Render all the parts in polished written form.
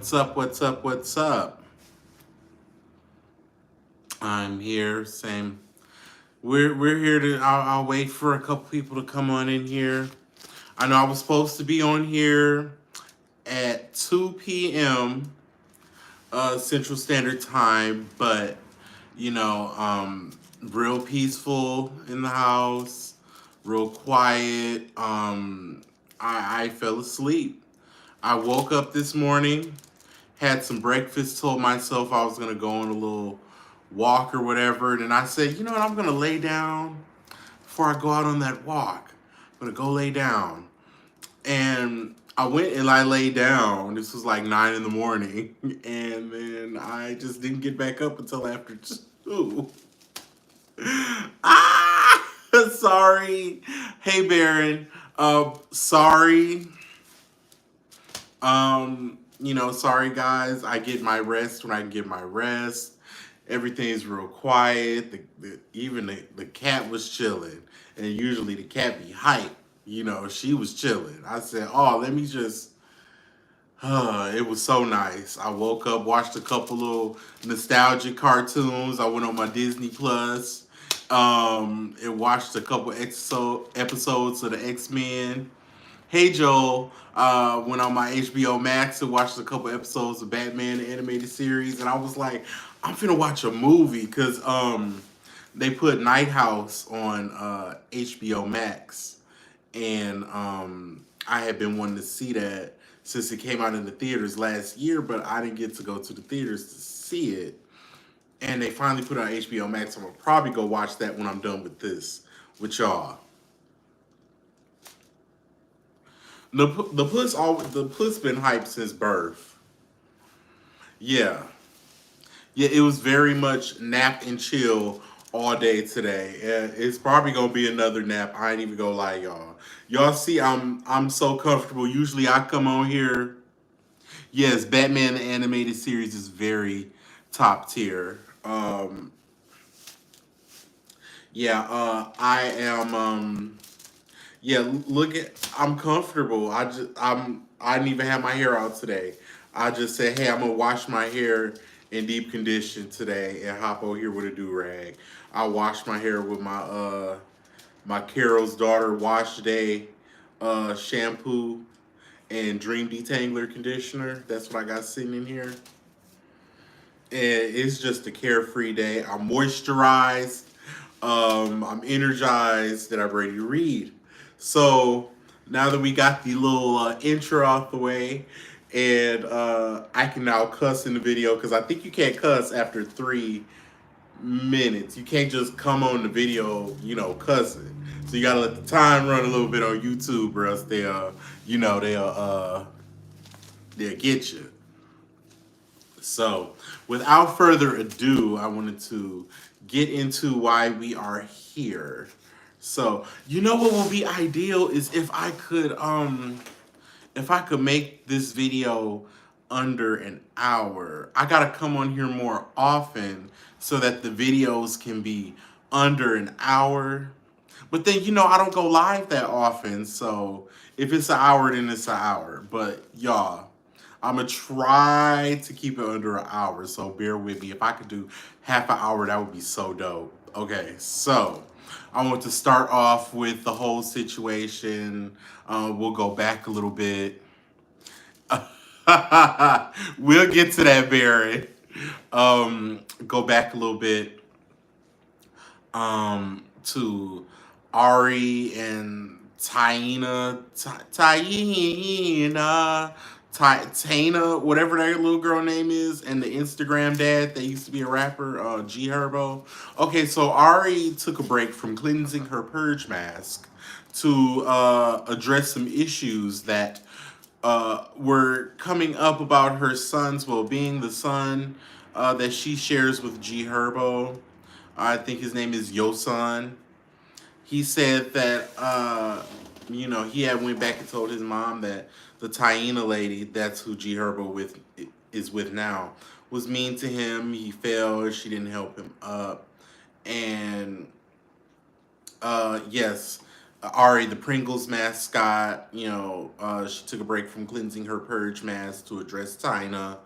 What's up? What's up? What's up? I'm here. Same. We're here to. I'll wait for a couple people to come on in here. I know I was supposed to be on here at 2 p.m. Central Standard Time, but real peaceful in the house, real quiet. I fell asleep. I woke up this morning, had some breakfast, told myself I was gonna go on a little walk or whatever, and then I said, you know what, I'm gonna lay down before I go out on that walk. I'm gonna go lay down. And I went and I lay down. This was like 9 in the morning. And then I just didn't get back up until after 2. Ah, sorry. Hey Baron. Sorry. Sorry guys. I get my rest when I can get my rest. Everything's real quiet. Even the cat was chilling, and usually the cat be hype. She was chilling. I said, "Oh, let me just." It was so nice. I woke up, watched a couple little nostalgic cartoons. I went on my Disney Plus, and watched a couple episodes of the X-Men. Hey Joel, went on my HBO Max and watched a couple episodes of Batman the animated series, and I was like, I'm finna watch a movie because they put Night House on HBO Max, and I had been wanting to see that since it came out in the theaters last year, but I didn't get to go to the theaters to see it, and they finally put it on HBO Max. I'm gonna probably go watch that when I'm done with this with y'all. The puss been hyped since birth. Yeah, yeah. It was very much nap and chill all day today. It's probably gonna be another nap. I ain't even gonna lie, y'all. Y'all see, I'm so comfortable. Usually I come on here. Yes, Batman the animated series is very top tier. Yeah, I am. Yeah, look at. I'm comfortable. I didn't even have my hair out today. I just said, hey, I'm gonna wash my hair in deep condition today and hop over here with a do rag. I washed my hair with my Carol's Daughter Wash Day shampoo and Dream Detangler conditioner. That's what I got sitting in here. And it's just a carefree day. I'm moisturized. I'm energized that I'm ready to read. So now that we got the little intro out the way, and I can now cuss in the video because I think you can't cuss after 3 minutes. You can't just come on the video, cussing. So you gotta let the time run a little bit on YouTube, or else they'll get you. So, without further ado, I wanted to get into why we are here. So, you know what would be ideal is if I could make this video under an hour. I got to come on here more often so that the videos can be under an hour. But then, I don't go live that often, so if it's an hour, then it's an hour. But y'all, I'm gonna try to keep it under an hour, so bear with me. If I could do half an hour, that would be so dope. Okay, so I want to start off with the whole situation. We'll go back a little bit. We'll get to that, Barry. Go back a little bit to Ari and Taina, whatever that little girl name is, and the Instagram dad that used to be a rapper, G Herbo. Okay, so Ari took a break from cleansing her purge mask to address some issues that were coming up about her son's well-being. The son that she shares with G Herbo, I think his name is Yosan. He said that he had went back and told his mom that the Taina lady, that's who G Herbo is with now, was mean to him. He failed. She didn't help him up, and yes, Ari, the Pringles mascot, she took a break from cleansing her purge mask to address Tina.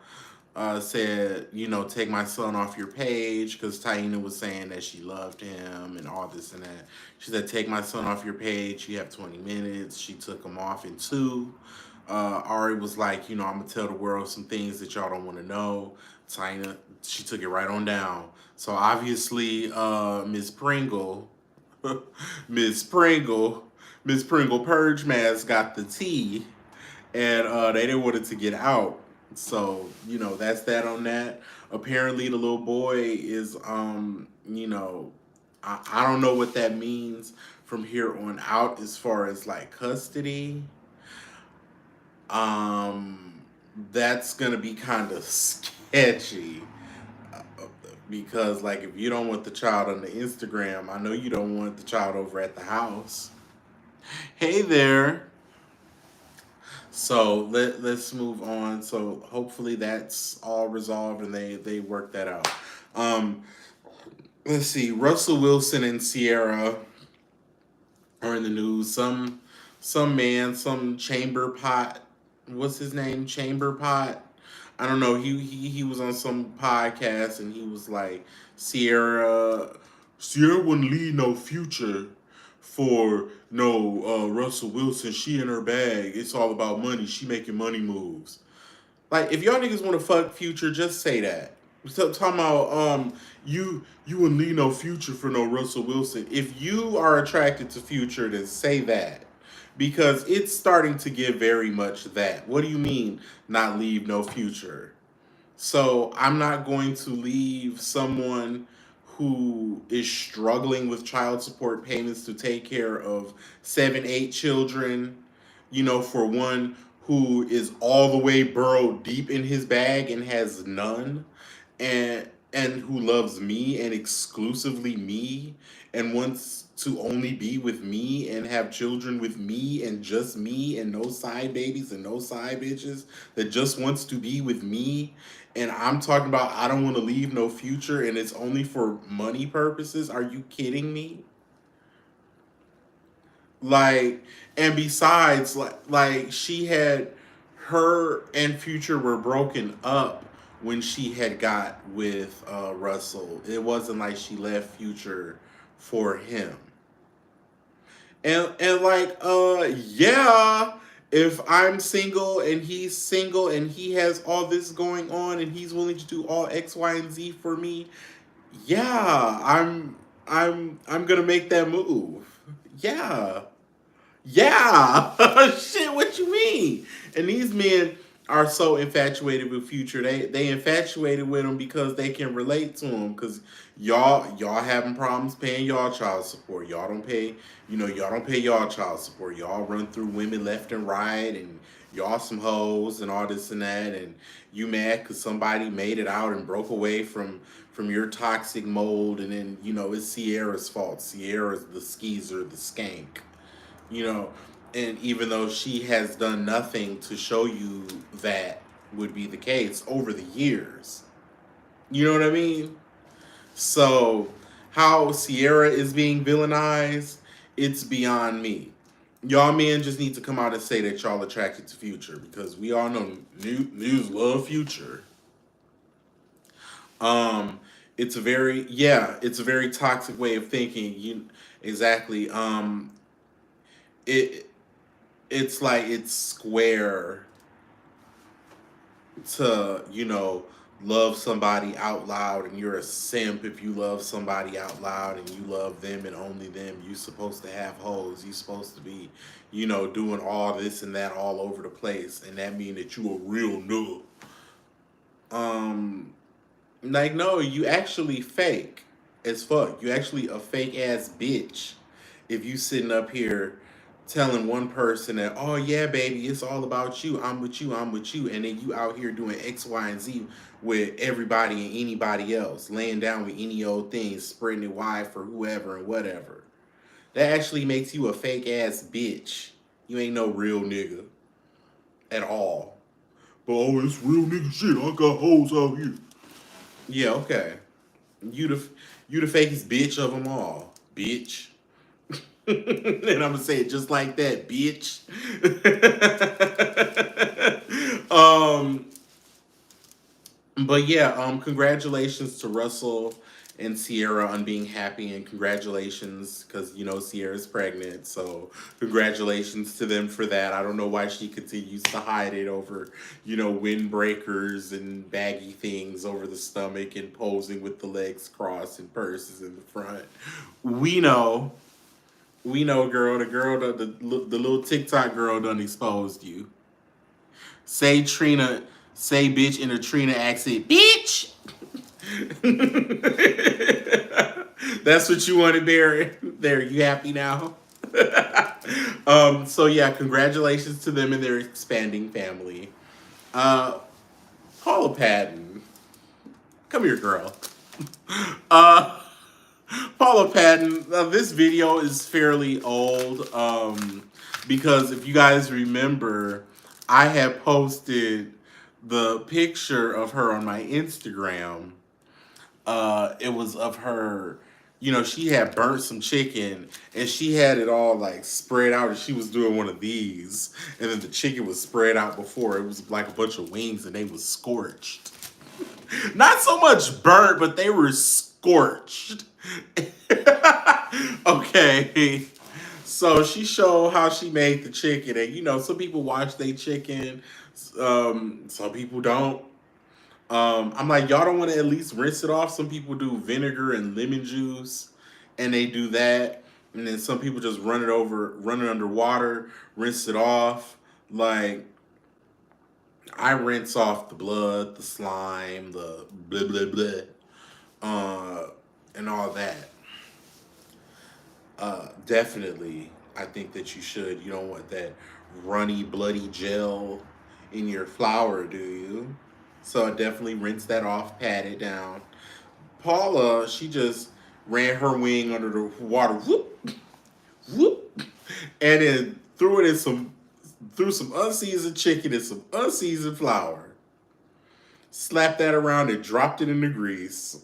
Said, take my son off your page because Taina was saying that she loved him and all this and that. She said, take my son off your page. You have 20 minutes. She took him off in two. Ari was like, I'm going to tell the world some things that y'all don't want to know. Taina, she took it right on down. So obviously, Miss Pringle, Miss Pringle, Miss Pringle Purge Mask got the tea, and they didn't want it to get out. So that's that on that. Apparently, the little boy is I don't know what that means from here on out as far as like custody. Um, that's gonna be kind of sketchy. Because like if you don't want the child on the Instagram, I know you don't want the child over at the house. Hey there. So let's move on. So hopefully that's all resolved and they work that out. Um, let's see. Russell Wilson and Sierra are in the news. Some man, some chamber pot. What's his name? Chamber pot. I don't know. He was on some podcast and he was like, Sierra wouldn't leave no future for no Russell Wilson. She in her bag. It's all about money. She making money moves. Like if y'all niggas want to fuck Future, just say that. So talking about you wouldn't leave no Future for no Russell Wilson. If you are attracted to Future, then say that. Because it's starting to give very much that. What do you mean not leave no Future? So I'm not going to leave someone who is struggling with child support payments to take care of seven, eight children, for one who is all the way burrowed deep in his bag and has none, and who loves me and exclusively me and wants to only be with me and have children with me and just me and no side babies and no side bitches, that just wants to be with me. And I'm talking about I don't want to leave no Future and it's only for money purposes. Are you kidding me? Like, and besides, like she had, her and Future were broken up when she had got with Russell. It wasn't like she left Future for him. And like, yeah, if I'm single and he's single and he has all this going on and he's willing to do all X, Y, and Z for me, yeah, I'm gonna make that move. Yeah. Yeah. Shit, what you mean? And these men are so infatuated with Future. They infatuated with him because they can relate to him. Because y'all having problems paying y'all child support. Y'all don't pay y'all child support. Y'all run through women left and right, and y'all some hoes and all this and that. And you mad because somebody made it out and broke away from your toxic mold. And then it's Sierra's fault. Sierra's the skeezer, the skank. you know, and even though she has done nothing to show you that would be the case over the years. You know what I mean? So, how Sierra is being villainized, it's beyond me. Y'all men just need to come out and say that y'all attracted to Future because we all know news love Future. Um, it's a very toxic way of thinking. You exactly. It it's like it's square to love somebody out loud, and you're a simp if you love somebody out loud and you love them and only them. You supposed to have hoes. You supposed to be doing all this and that all over the place, and that mean that you a real nigga. um like, no, you actually fake as fuck. You actually a fake ass bitch if you sitting up here telling one person that, oh yeah, baby, it's all about you. I'm with you. I'm with you. And then you out here doing X, Y, and Z with everybody and anybody else, laying down with any old thing, spreading it wide for whoever and whatever. That actually makes you a fake ass bitch. You ain't no real nigga at all. But oh, it's real nigga shit. I got hoes out here. Yeah, okay. You the you the fakest bitch of them all, bitch. And I'm gonna say it just like that, bitch. um, but yeah, congratulations to Russell and Sierra on being happy, and congratulations because Sierra's pregnant. So congratulations to them for that. I don't know why she continues to hide it over windbreakers and baggy things over the stomach and posing with the legs crossed and purses in the front. We know. We know, girl. The little TikTok girl done exposed you. Say Trina, say bitch in a Trina accent, bitch. That's what you wanted, Barry. There, you happy now? So yeah, congratulations to them and their expanding family. Uh, Paula Patton, come here, girl. Uh, Paula Patton, this video is fairly old because if you guys remember, I had posted the picture of her on my Instagram. It was of her, she had burnt some chicken and she had it all like spread out and she was doing one of these. And then the chicken was spread out before. It was like a bunch of wings and they was scorched. Not so much burnt, but they were scorched. Okay. So she showed how she made the chicken. And some people wash their chicken. Some people don't. I'm like, y'all don't want to at least rinse it off. Some people do vinegar and lemon juice, and they do that. And then some people just run it under water, rinse it off. Like, I rinse off the blood, the slime, the blah blah blah, and all that. Definitely, I think that you should. You don't want that runny, bloody gel in your flour, do you? So I definitely rinse that off, pat it down. Paula, she just ran her wing under the water, whoop, whoop, and then threw some unseasoned chicken and some unseasoned flour. Slapped that around and dropped it in the grease.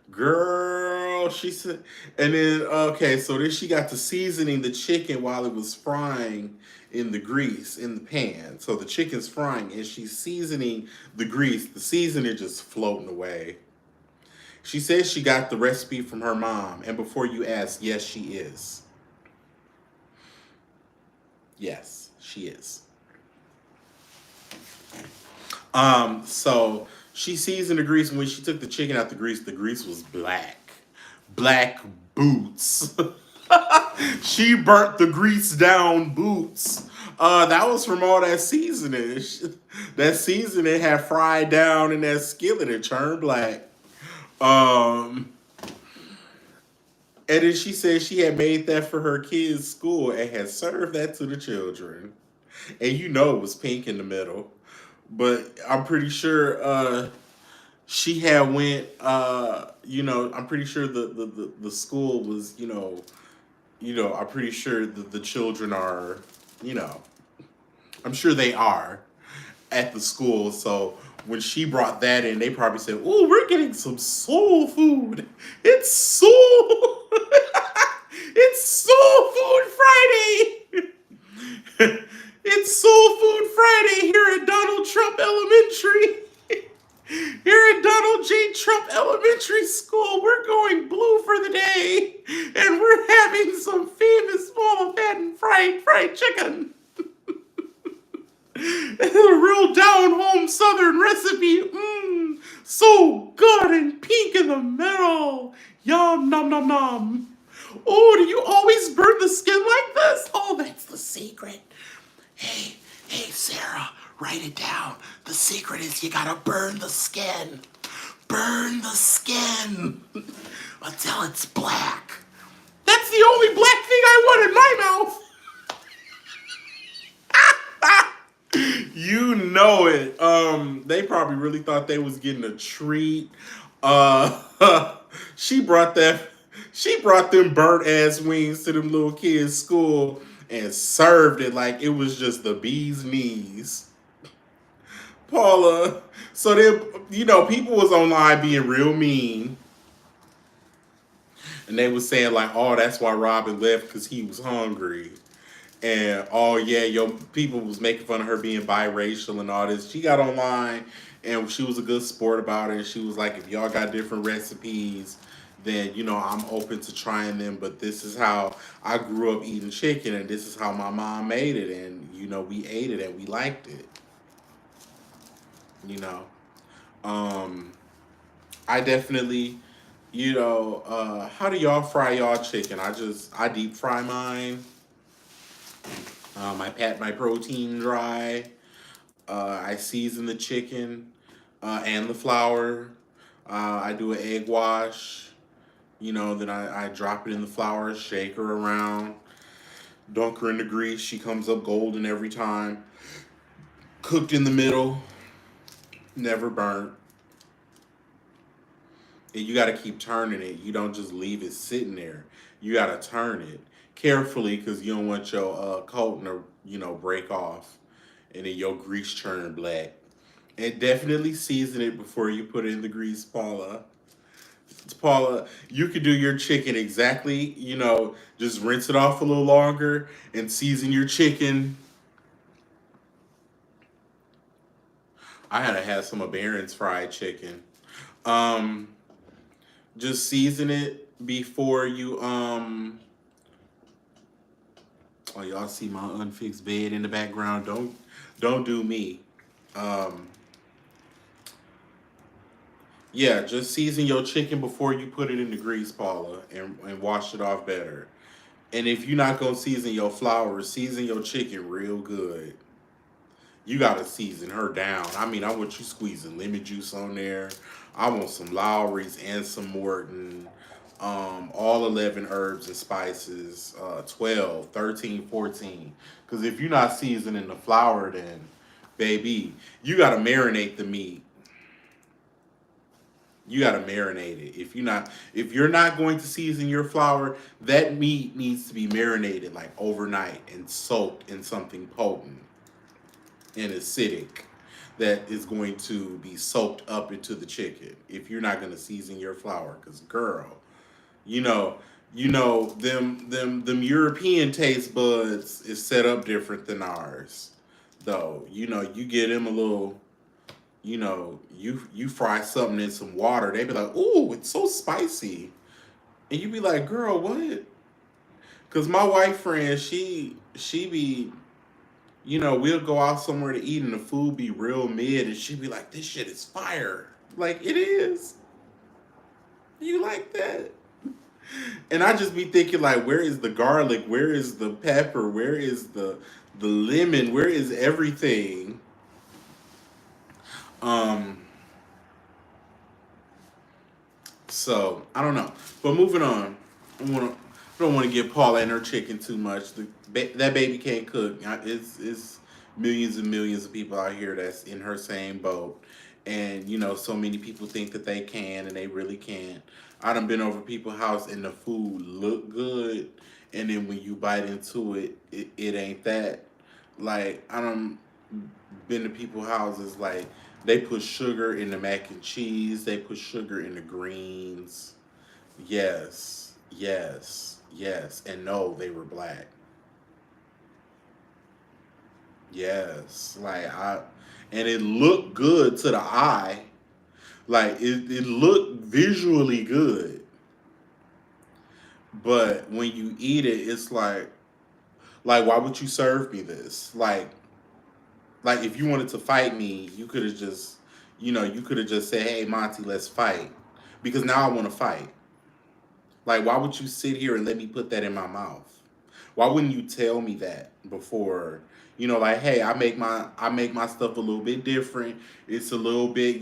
Girl, she said, and then okay, so then she got to seasoning the chicken while it was frying in the grease in the pan. So the chicken's frying and she's seasoning the grease. The seasoning just floating away. She says she got the recipe from her mom, and before you ask, yes, she is. Yes, she is. So she seasoned the grease, and when she took the chicken out the grease was black. Black boots. She burnt the grease down boots. That was from all that seasoning. That seasoning had fried down in that skillet and turned black. Um, and then she said she had made that for her kids' school and had served that to the children. And it was pink in the middle. But I'm pretty sure she had went I'm pretty sure the school was, I'm pretty sure that the children are, you know, I'm sure they are at the school. So when she brought that in, they probably said, "Oh, we're getting some soul food. It's soul, it's Soul Food Friday. It's Soul Food Friday here at Donald Trump Elementary." Here at Donald J. Trump Elementary School, we're going blue for the day, and we're having some famous small fat and fried chicken. It's a real down-home Southern recipe. So good and pink in the middle. Yum, nom, nom, nom. Oh, do you always burn the skin like this? Oh, that's the secret. Hey, Sarah, write it down. The secret is you gotta burn the skin. Burn the skin until it's black. That's the only black thing I want in my mouth. You know it. They probably really thought they was getting a treat. She brought them burnt ass wings to them little kids' school and served it like it was just the bee's knees. Paula. So then, people was online being real mean. And they was saying like, oh, that's why Robin left because he was hungry. And oh yeah, yo, people was making fun of her being biracial and all this. She got online and she was a good sport about it. And she was like, if y'all got different recipes, then I'm open to trying them. But this is how I grew up eating chicken, and this is how my mom made it, and we ate it and we liked it. You know, um, I definitely. How do y'all fry y'all chicken? I deep fry mine. I pat my protein dry. I season the chicken and the flour. I do an egg wash. Then I drop it in the flour, shake her around, dunk her in the grease. She comes up golden every time. Cooked in the middle, never burnt. And you got to keep turning it. You don't just leave it sitting there. You got to turn it carefully because you don't want your coating to break off, and then your grease turn black. And definitely season it before you put it in the grease, Paula. Paula, you could do your chicken exactly, just rinse it off a little longer and season your chicken. I had to have some of Barron's fried chicken. Um, just season it before you oh, y'all see my unfixed bed in the background. Don't do me. Um yeah, just season your chicken before you put it in the grease, Paula, and wash it off better. And if you're not gonna season your flour, season your chicken real good. You gotta season her down. I mean, I want you squeezing lemon juice on there. I want some Lowry's and some Morton. All 11 herbs and spices, 12, 13, 14. Because if you're not seasoning the flour, then, baby, you gotta marinate the meat. You gotta marinate it. If you're not going to season your flour, that meat needs to be marinated like overnight and soaked in something potent and acidic that is going to be soaked up into the chicken. If you're not gonna season your flour, because girl, you know, them European taste buds is set up different than ours. Though, you get them a little, you fry something in some water, they be like, "Ooh, it's so spicy," and you be like, "Girl, what?" Cause my white friend, she be, we'll go out somewhere to eat and the food be real mid, and she be like, "This shit is fire." Like it is. You like that? And I just be thinking like, where is the garlic? Where is the pepper? Where is the lemon? Where is everything? Um, so I don't know. But moving on, I don't want to give Paula and her chicken too much. That baby can't cook. It's millions and millions of people out here that's in her same boat, and so many people think that they can and they really can't. I done been over people's house and the food look good, and then when you bite into it, it ain't that. Like I done been to people's houses like they put sugar in the mac and cheese, they put sugar in the greens. Yes, yes, yes, and no, they were black. Yes, and it looked good to the eye. Like it looked visually good, but when you eat it, it's like why would you serve me this? Like if you wanted to fight me, you could have just, you could have just said, "Hey, Monty, let's fight," because now I want to fight. Like, why would you sit here and let me put that in my mouth? Why wouldn't you tell me that before? Like, hey, I make my stuff a little bit different. It's a little bit,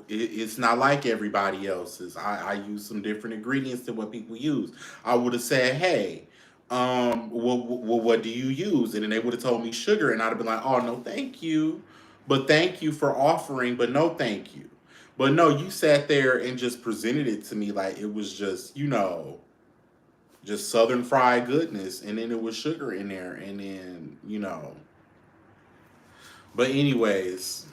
it's not like everybody else's. I use some different ingredients than what people use. I would have said, hey, what do you use? And then they would have told me sugar, and I'd have been like, oh no, thank you, but thank you for offering, but no, thank you. But no, you sat there and just presented it to me like it was just, just southern fried goodness, and then it was sugar in there, and then, But anyways,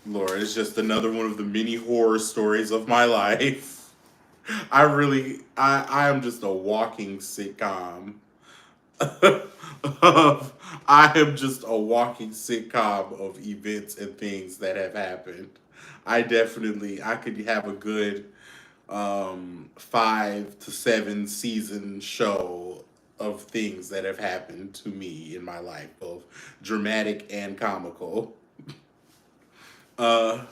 Laura, it's just another one of the many horror stories of my life. I am just a walking sitcom. of I am just a walking sitcom of events and things that have happened. I could have a good 5 to 7 season show of things that have happened to me in my life, both dramatic and comical. Uh,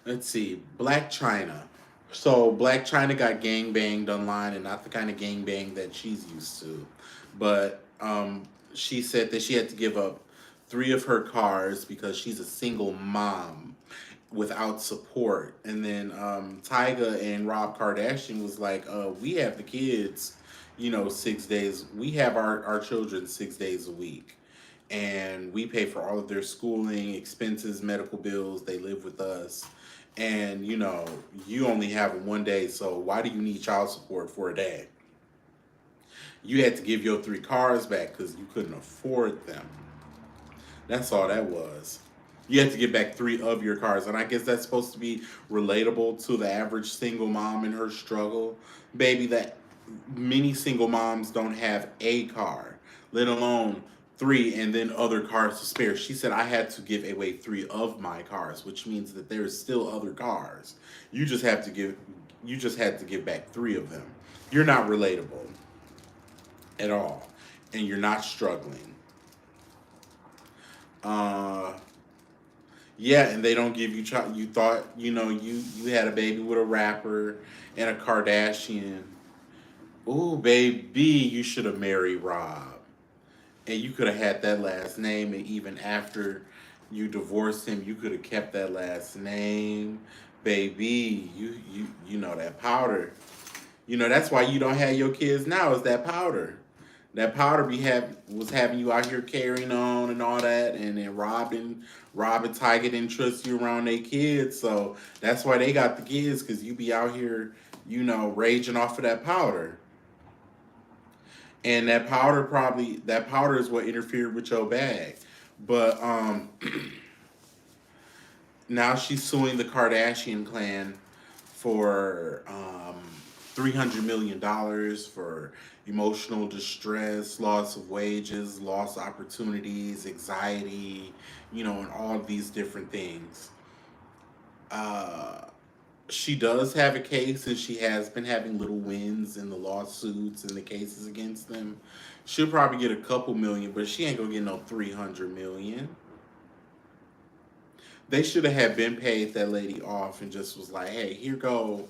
let's see, Blac Chyna. So Blac Chyna got gang banged online, and not the kind of gang bang that she's used to. But she said that she had to give up 3 of her cars because she's a single mom without support. And then Tyga and Rob Kardashian was like, "We have the kids, 6 days. We have our children 6 days a week." And we pay for all of their schooling, expenses, medical bills. They live with us. And you only have them one day, so why do you need child support for a day? You had to give your 3 cars back because you couldn't afford them. That's all that was. You had to get back 3 of your cars. And I guess that's supposed to be relatable to the average single mom in her struggle. Baby, that many single moms don't have a car, let alone 3 and then other cars to spare. She said, I had to give away 3 of my cars, which means that there's still other cars. You just have to give you just had to give back 3 of them. You're not relatable at all. And you're not struggling. Uh yeah, and they don't give you child. You thought you had a baby with a rapper and a Kardashian. Ooh, baby, you should have married Rob, and you could have had that last name, and even after you divorced him, you could have kept that last name, baby. You know that powder. That's why you don't have your kids now. Is that powder? That powder was having you out here carrying on and all that, and then Rob and Tiger didn't trust you around their kids, so that's why they got the kids, because you be out here, raging off of that powder. And that powder is what interfered with your bag. But now she's suing the Kardashian clan for $300 million for emotional distress, loss of wages, lost opportunities, anxiety, and all of these different things. Uh, she does have a case, and she has been having little wins in the lawsuits and the cases against them. She'll probably get a couple million, but she ain't gonna get no 300 million. They should have had been paid that lady off and just was like, hey, here go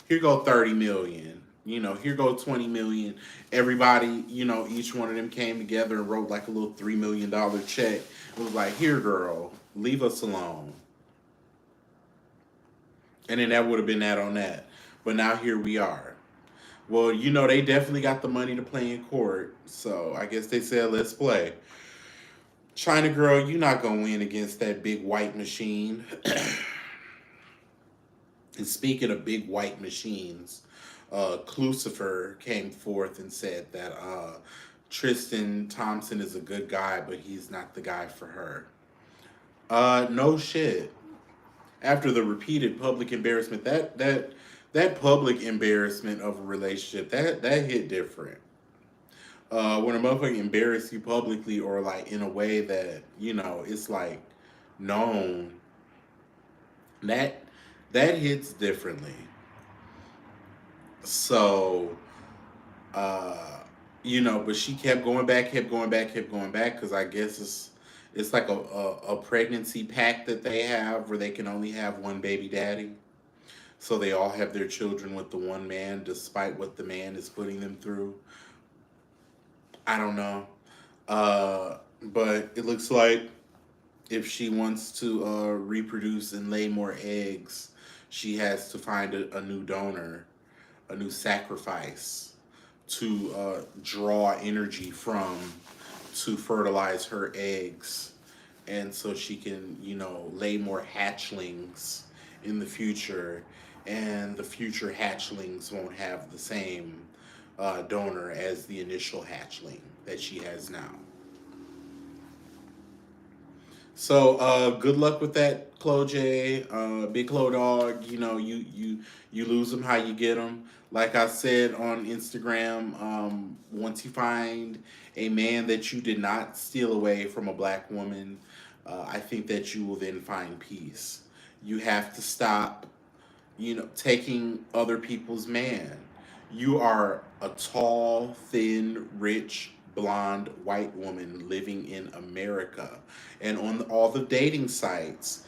30 million. Here go 20 million. Everybody, each one of them came together and wrote like a little $3 million check. It was like, here, girl, leave us alone. And then that would have been that on that. But now here we are. Well, they definitely got the money to play in court. So I guess they said, let's play. China girl, you're not going to win against that big white machine. And speaking of big white machines, Khlucifer came forth and said that Tristan Thompson is a good guy, but he's not the guy for her. No shit. After the repeated public embarrassment, that public embarrassment of a relationship, that hit different. When a motherfucker embarrass you publicly, or like in a way that it's like known, that that hits differently. So but she kept going back, kept going back, kept going back, because I guess it's like a pregnancy pact that they have where they can only have one baby daddy. So they all have their children with the one man, despite what the man is putting them through. I don't know. But it looks like if she wants to reproduce and lay more eggs, she has to find a new donor, a new sacrifice to draw energy from to fertilize her eggs. And so she can, lay more hatchlings in the future. And the future hatchlings won't have the same donor as the initial hatchling that she has now. So good luck with that, Chloe J. Big Chloe Dog. You know, you lose them how you get them. Like I said on Instagram, once you find a man that you did not steal away from a black woman, I think that you will then find peace. You have to stop, taking other people's man. You are a tall, thin, rich, blonde, white woman living in America. And on all the dating sites,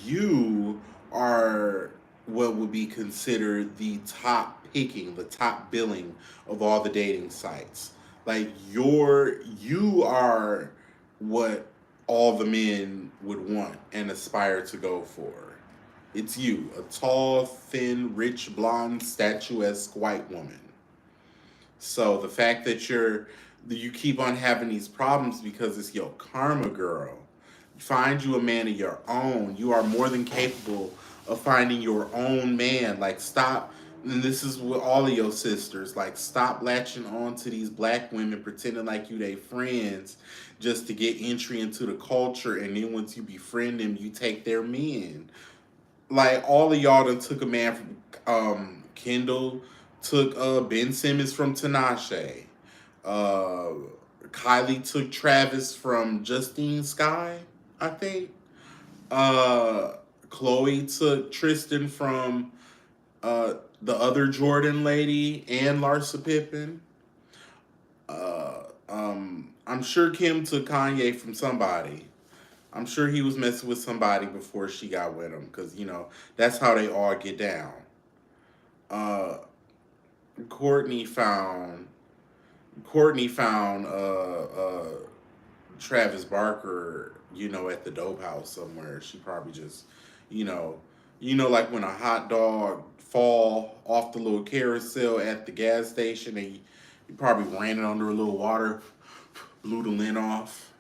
you are what would be considered the top picking, the top billing of all the dating sites. Like you are what all the men would want and aspire to go for. It's you, a tall, thin, rich, blonde, statuesque white woman. So the fact that you keep on having these problems because it's your karma, girl. Find you a man of your own. You are more than capable of finding your own man. Like stop, and this is with all of your sisters. Like stop latching on to these black women, pretending like you they friends, just to get entry into the culture. And then once you befriend them, you take their men. Like all of y'all done took a man from Kendall, took Ben Simmons from Tinashe. Uh Kylie took Travis from Justine Sky, I think. Uh Chloe took Tristan from the other Jordan lady and Larsa Pippen. I'm sure Kim took Kanye from somebody. I'm sure he was messing with somebody before she got with him, because that's how they all get down. Uh, Courtney found Courtney found Travis Barker, at the dope house somewhere. She probably just, you know, like when a hot dog fall off the little carousel at the gas station, and you probably ran it under a little water, blew the lint off,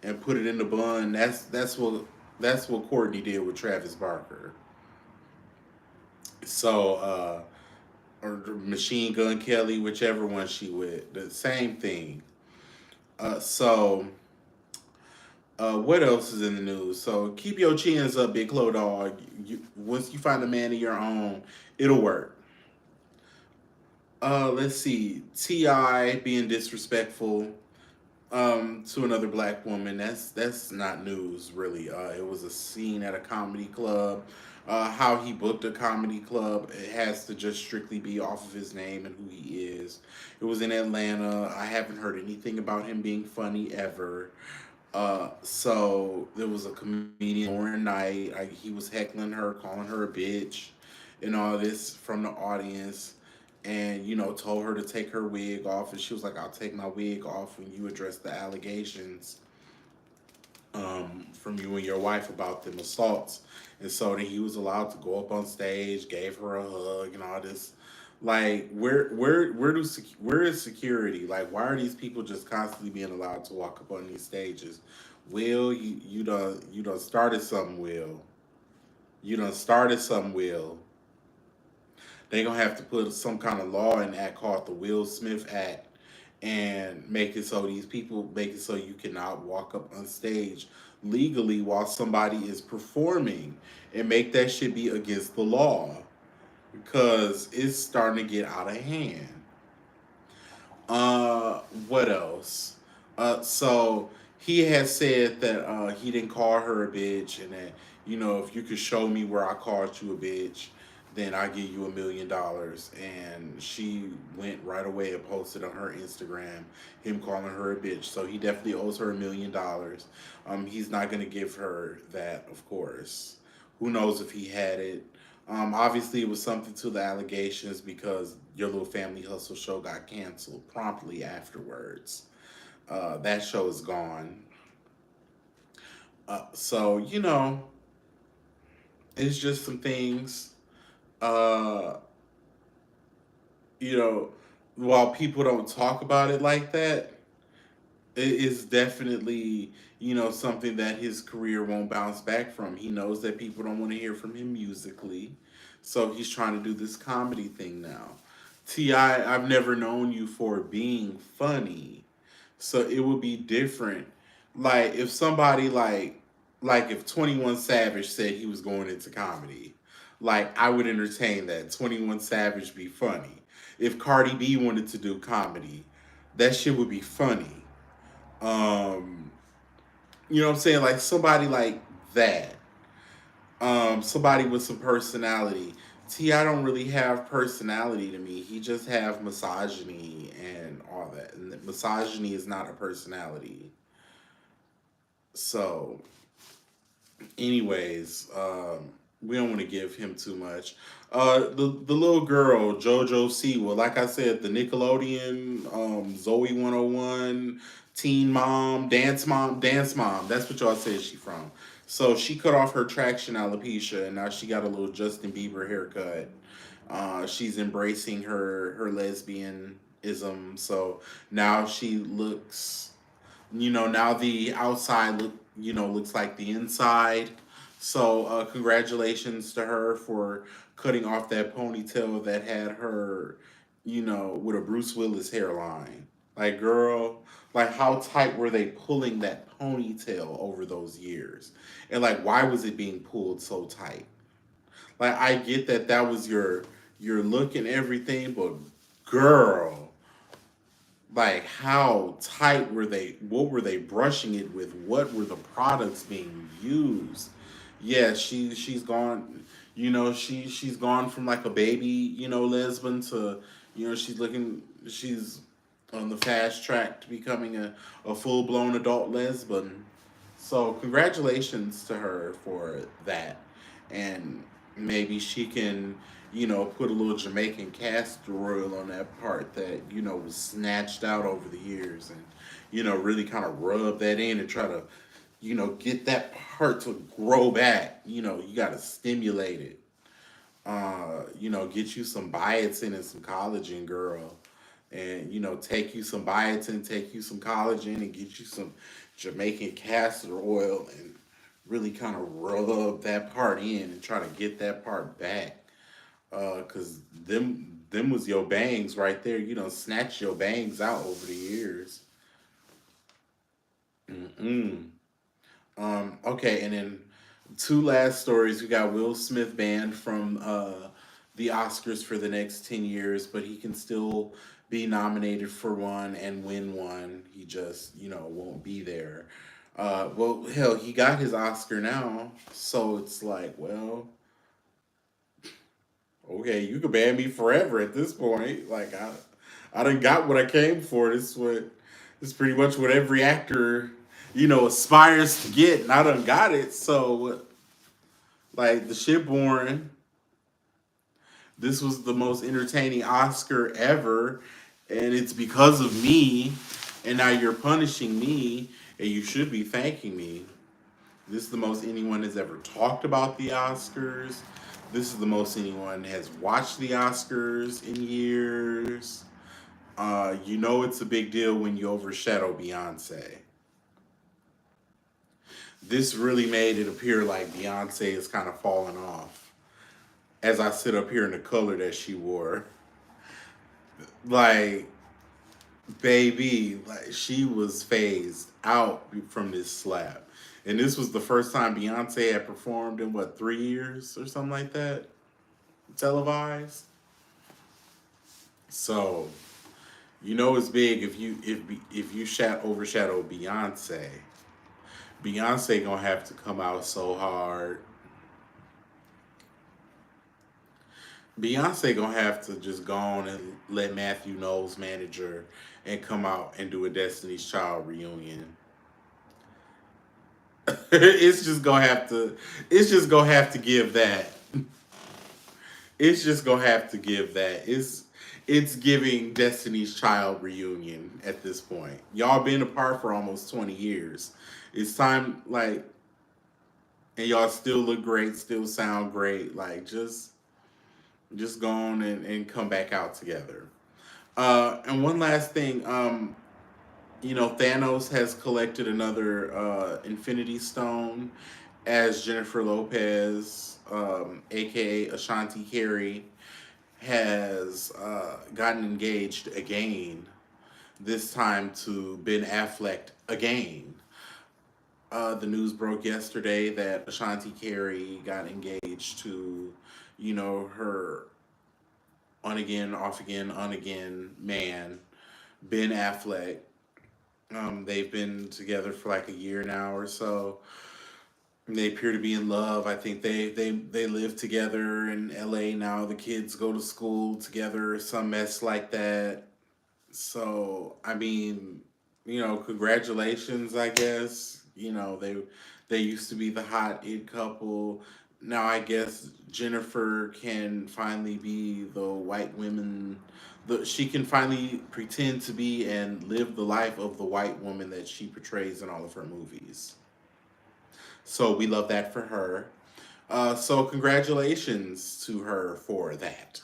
and put it in the bun. That's what Courtney did with Travis Barker. So, or Machine Gun Kelly, whichever one she with, the same thing. So, what else is in the news? So keep your chins up, Big Clo Dog. Once you find a man of your own, it'll work. Let's see. Ti being disrespectful to another black woman. That's not news really. It was a scene at a comedy club. How he booked a comedy club, it has to just strictly be off of his name and who he is. It was in Atlanta. I haven't heard anything about him being funny ever. So there was a comedian, Lauren Knight. He was heckling her, calling her a bitch, and all this from the audience, and told her to take her wig off, and she was like, "I'll take my wig off when you address the allegations from you and your wife about them assaults." And so then he was allowed to go up on stage, gave her a hug, and all this. Like, where is security? Like, why are these people just constantly being allowed to walk up on these stages? Will, you done started something. Will, you done started something. Will, they gonna have to put some kind of law in that called the Will Smith Act, and make it so you cannot walk up on stage legally while somebody is performing, and make that shit be against the law, because it's starting to get out of hand. What else? So he has said that he didn't call her a bitch, and that if you could show me where I called you a bitch, then I give you $1 million. And she went right away and posted on her Instagram him calling her a bitch. So he definitely owes her $1 million. He's not gonna give her that, of course. Who knows if he had it? Obviously, it was something to the allegations, because Your Little Family Hustle show got canceled promptly afterwards. That show is gone. So, it's just some things, uh, you know, while people don't talk about it like that, it is definitely, something that his career won't bounce back from. He knows that people don't want to hear from him musically. So he's trying to do this comedy thing now. T.I., I've never known you for being funny. So it would be different Like if somebody like if 21 Savage said he was going into comedy, like I would entertain that. 21 Savage be funny. If Cardi B wanted to do comedy, that shit would be funny. Um, you know what I'm saying? Like somebody like that. Somebody with some personality. T.I. don't really have personality to me. He just have misogyny and all that. And misogyny is not a personality. So anyways, we don't want to give him too much. The little girl JoJo Siwa, like I said, the Nickelodeon, Zoe 101, Teen Mom, Dance Mom. That's what y'all said she from. So she cut off her traction alopecia, and now she got a little Justin Bieber haircut. She's embracing her lesbianism. So now she looks, now the outside looks like the inside. So congratulations to her for cutting off that ponytail that had her, with a Bruce Willis hairline. Like, girl, like how tight were they pulling that ponytail over those years? And like, why was it being pulled so tight? Like, I get that that was your look and everything, but girl, like how tight were they, what were they brushing it with, what were the products being used? Yeah, she's gone, she's gone from like a baby, lesbian to, she's on the fast track to becoming a full-blown adult lesbian. So congratulations to her for that. And maybe she can, put a little Jamaican castor oil on that part that, was snatched out over the years, and, really kind of rub that in and try to, get that part to grow back. You got to stimulate it. Get you some biotin and some collagen, girl. And, take you some biotin, take you some collagen, and get you some Jamaican castor oil and really kind of rub that part in and try to get that part back. Cause them was your bangs right there. You don't snatch your bangs out over the years. Mm-mm. Okay, and then two last stories. We got Will Smith banned from the Oscars for the next 10 years, but he can still be nominated for one and win one. He just, won't be there. Well, hell, he got his Oscar now, so it's like, well, okay, you could ban me forever at this point. Like I done got what I came for. This is pretty much what every actor, aspires to get, and I done got it. So like the shit boring. This was the most entertaining Oscar ever, and it's because of me. And now you're punishing me, and you should be thanking me. This is the most anyone has ever talked about the Oscars. This is the most anyone has watched the Oscars in years. It's a big deal when you overshadow Beyonce. This really made it appear like Beyonce is kind of falling off as I sit up here in the color that she wore. Like, baby, like she was phased out from this slap. And this was the first time Beyonce had performed in what, 3 years or something like that, televised. So it's big if you overshadow Beyonce. Beyonce gonna have to come out so hard. Beyonce gonna have to just go on and let Matthew Knowles manager and come out and do a Destiny's Child reunion. it's just gonna have to. It's just gonna have to give that. It's just gonna have to give that. It's giving Destiny's Child reunion at this point. Y'all been apart for almost 20 years. It's time, like, and y'all still look great, still sound great. Like, just go on and come back out together. And one last thing, Thanos has collected another Infinity Stone as Jennifer Lopez, aka Ashanti Carey, has gotten engaged again. This time to Ben Affleck again. The news broke yesterday that Ashanti Carey got engaged to, her on again, off again, on again man, Ben Affleck. They've been together for like a year now or so. They appear to be in love. I think they live together in LA now. The kids go to school together, some mess like that. So I mean, congratulations. I guess they used to be the hot it couple. Now I guess Jennifer can finally be the white women. She can finally pretend to be and live the life of the white woman that she portrays in all of her movies. So we love that for her. So congratulations to her for that.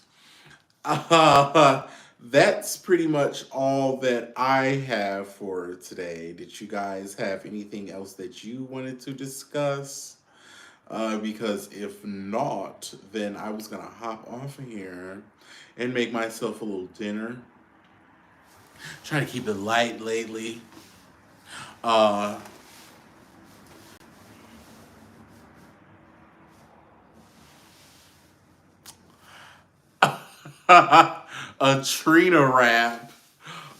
Uh, that's pretty much all that I have for today. Did you guys have anything else that you wanted to discuss? Because if not, then I was gonna hop off of here and make myself a little dinner. Trying to keep it light lately. Uh, a Trina rap.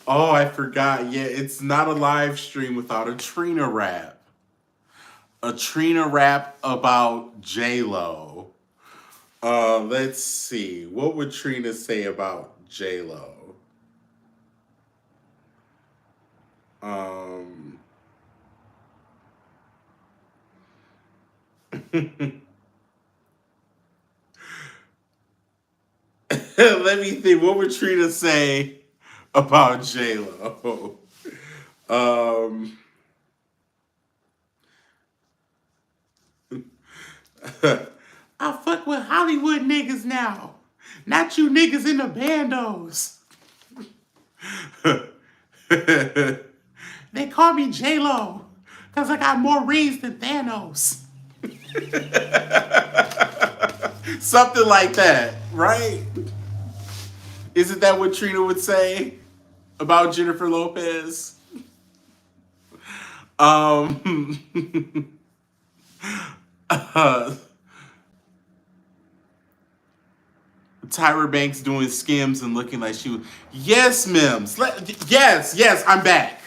Oh, I forgot. Yeah, it's not a live stream without a Trina rap. A Trina rap about J Lo. Let's see. What would Trina say about J Lo? Um, let me think. What would Trina say about J Lo? Um, I fuck with Hollywood niggas now, not you niggas in the bandos. They call me J Lo because I got more rings than Thanos. Something like that, right? Isn't that what Trina would say about Jennifer Lopez? Um, uh, Tyra Banks doing skims and looking like she was. Yes, Mims. Yes, I'm back.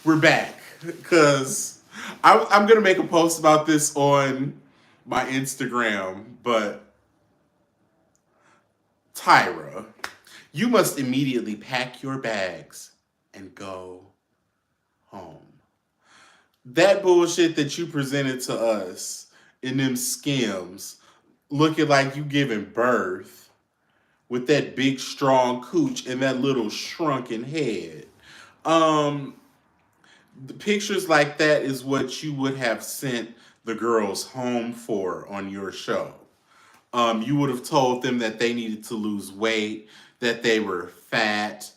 We're back. Because I'm going to make a post about this on my Instagram, but Tyra, you must immediately pack your bags and go home. That bullshit that you presented to us in them skims, looking like you giving birth with that big strong cooch and that little shrunken head. Um, the pictures like that is what you would have sent the girls home for on your show. You would have told them that they needed to lose weight, that they were fat,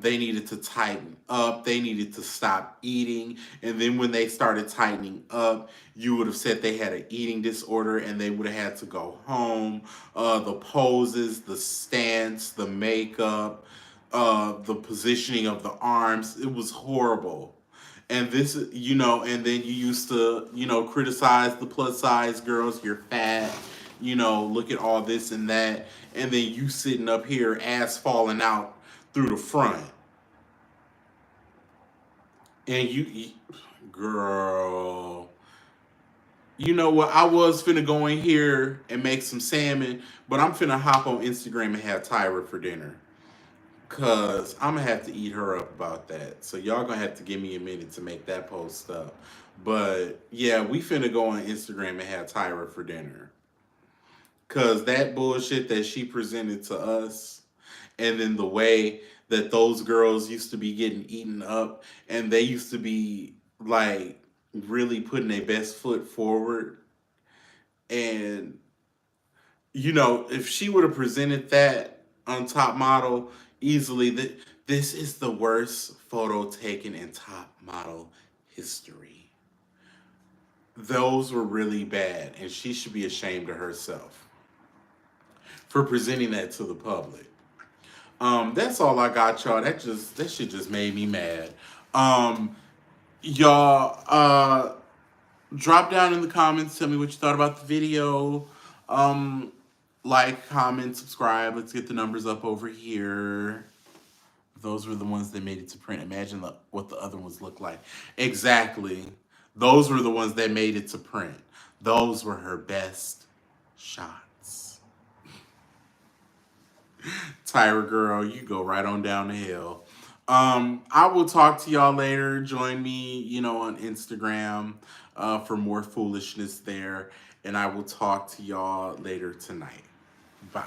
they needed to tighten up, they needed to stop eating. And then when they started tightening up, you would have said they had an eating disorder and they would have had to go home. The poses, the stance, the makeup, the positioning of the arms, it was horrible. And this, and then you used to, criticize the plus size girls. You're fat, look at all this and that. And then you sitting up here, ass falling out through the front. And girl, you know what? I was finna go in here and make some salmon, but I'm finna hop on Instagram and have Tyra for dinner. Cause I'm gonna have to eat her up about that. So y'all gonna have to give me a minute to make that post up. But yeah, we finna go on Instagram and have Tyra for dinner. Cause that bullshit that she presented to us, and then the way that those girls used to be getting eaten up, and they used to be like really putting their best foot forward. And if she would have presented that on Top Model easily, that this is the worst photo taken in Top Model history. Those were really bad, and she should be ashamed of herself for presenting that to the public. That's all I got, y'all. That shit just made me mad. Um, Y'all, drop down in the comments. Tell me what you thought about the video. Um, like, comment, subscribe. Let's get the numbers up over here. Those were the ones that made it to print. Imagine what the other ones look like. Exactly. Those were the ones that made it to print. Those were her best shots. Tyra girl, you go right on down the hill. I will talk to y'all later. Join me, on Instagram for more foolishness there. And I will talk to y'all later tonight. Bye.